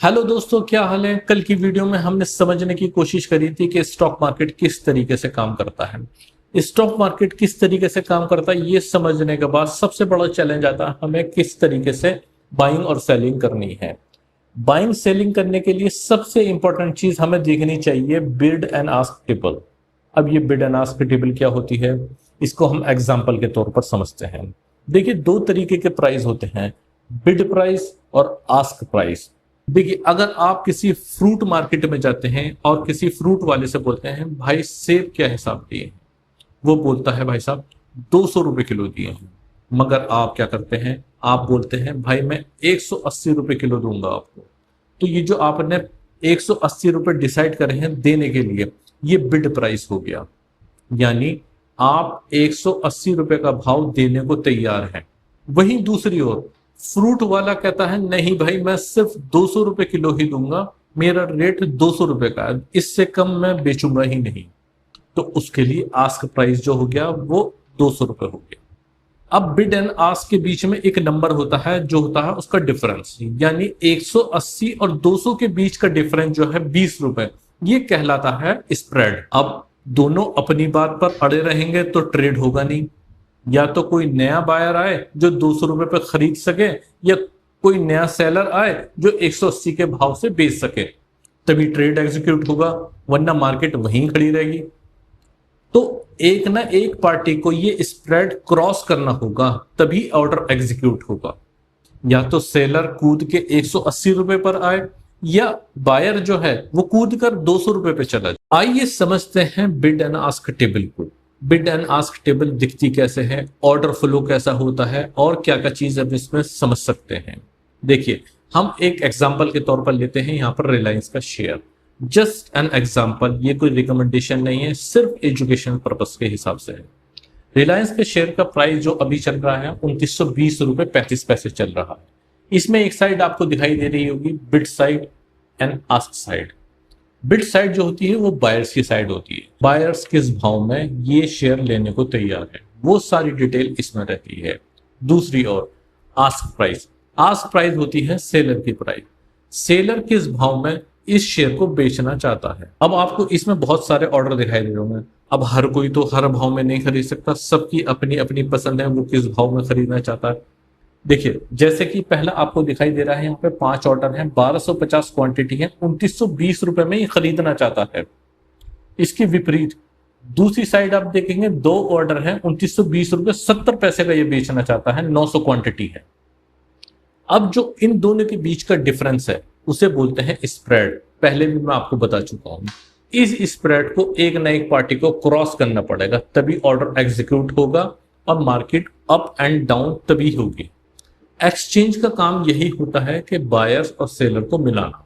Hello दोस्तों, क्या हाल है। कल की वीडियो में हमने समझने की कोशिश करी थी कि स्टॉक मार्केट किस तरीके से काम करता है। स्टॉक मार्केट किस तरीके से काम करता है ये समझने के बाद सबसे बड़ा चैलेंज आता है हमें किस तरीके से बाइंग और सेलिंग करनी है। बाइंग सेलिंग करने के लिए सबसे इंपॉर्टेंट चीज हमें देखनी चाहिए बिड एंड आस्क टेबल। अब ये बिड एंड आस्क टेबल क्या होती है, इसको हम एग्जाम्पल के तौर पर समझते हैं। देखिए, दो तरीके के प्राइस होते हैं, बिड प्राइस और आस्क प्राइस। देखिए, अगर आप किसी फ्रूट मार्केट में जाते हैं और किसी फ्रूट वाले से बोलते हैं भाई सेब क्या हिसाब दिए हैं, वो बोलता है भाई साहब 200 रुपए किलो दिए हैं। मगर आप क्या करते हैं, आप बोलते हैं भाई मैं 180 रुपए किलो दूंगा आपको। तो ये जो आपने 180 रुपए डिसाइड करे हैं देने के लिए, ये बिड प्राइस हो गया। यानी आप 180 रुपए का भाव देने को तैयार हैं। वहीं दूसरी ओर फ्रूट वाला कहता है नहीं भाई मैं सिर्फ 200 रुपए किलो ही दूंगा, मेरा रेट 200 रुपए का है, इससे कम मैं बेचूंगा ही नहीं। तो उसके लिए आस्क प्राइस जो हो गया वो 200 रुपए हो गया। अब बिड एंड आस्क के बीच में एक नंबर होता है जो होता है उसका डिफरेंस, यानी 180 और 200 के बीच का डिफरेंस जो है 20 रुपए, ये कहलाता है स्प्रेड। अब दोनों अपनी बात पर अड़े रहेंगे तो ट्रेड होगा नहीं। या तो कोई नया बायर आए जो 200 रुपए पे खरीद सके, या कोई नया सेलर आए जो 180 के भाव से बेच सके, तभी ट्रेड एग्जीक्यूट होगा, वरना मार्केट वहीं खड़ी रहेगी। तो एक ना एक पार्टी को ये स्प्रेड क्रॉस करना होगा, तभी ऑर्डर एग्जीक्यूट होगा। या तो सेलर कूद के 180 रुपए पर आए, या बायर जो है वो कूद कर 200 रुपए पे चला जाए। आइए समझते हैं बिड एंड आस्क टेबल को। बिड एंड आस्क टेबल दिखती कैसे है, ऑर्डर फ्लो कैसा होता है, और क्या क्या चीज हम इसमें समझ सकते हैं। देखिए, हम एक एग्जांपल के तौर पर लेते हैं यहाँ पर रिलायंस का शेयर। जस्ट एन एग्जांपल, ये कोई रिकमेंडेशन नहीं है, सिर्फ एजुकेशन पर्पस के हिसाब से है। रिलायंस के शेयर का प्राइस जो अभी चल रहा है 2920 रुपए 35 पैसे चल रहा है। इसमें एक साइड आपको दिखाई दे रही होगी bid side and ask side. Bid side जो होती है वो बायर्स की साइड होती है, बायर्स किस भाव में ये शेयर लेने को तैयार है, वो सारी डिटेल इसमें रहती है। दूसरी ओर आस्क प्राइस, आस्क प्राइस होती है सेलर की प्राइस, सेलर किस भाव में इस शेयर को बेचना चाहता है। अब आपको इसमें बहुत सारे ऑर्डर दिखाई दे रहे होंगे। अब हर कोई तो हर भाव में नहीं खरीद सकता, सबकी अपनी अपनी पसंद है, वो किस भाव में खरीदना चाहता है। देखिए, जैसे कि पहला आपको दिखाई दे रहा है, यहाँ पे 5 ऑर्डर हैं, 1250 क्वांटिटी है, 2920 रुपए में ये खरीदना चाहता है। इसके विपरीत दूसरी साइड आप देखेंगे, 2 ऑर्डर हैं, 2920 रुपए 70 पैसे का ये बेचना चाहता है, 900 क्वांटिटी है। अब जो इन दोनों के बीच का डिफरेंस है उसे बोलते हैं स्प्रेड। पहले भी मैं आपको बता चुका हूं। इस स्प्रेड को एक न एक पार्टी को क्रॉस करना पड़ेगा, तभी ऑर्डर एग्जीक्यूट होगा और मार्केट अप एंड डाउन तभी होगी। एक्सचेंज का काम यही होता है कि बायर्स और सेलर को मिलाना।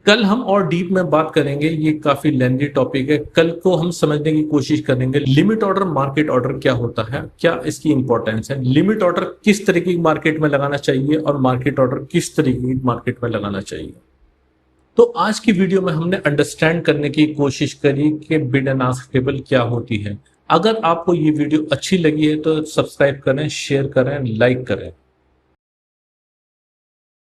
कल हम और डीप में बात करेंगे, ये काफी लेंथी टॉपिक है। कल को हम समझने की कोशिश करेंगे लिमिट ऑर्डर मार्केट ऑर्डर क्या होता है, क्या इसकी इंपॉर्टेंस है, लिमिट ऑर्डर किस तरीके की मार्केट में लगाना चाहिए और मार्केट ऑर्डर किस तरीके की मार्केट में लगाना चाहिए। तो आज की वीडियो में हमने अंडरस्टैंड करने की कोशिश करी कि बिड एंड आस्क टेबल क्या होती है। अगर आपको ये वीडियो अच्छी लगी है तो सब्सक्राइब करें, शेयर करें, लाइक करें।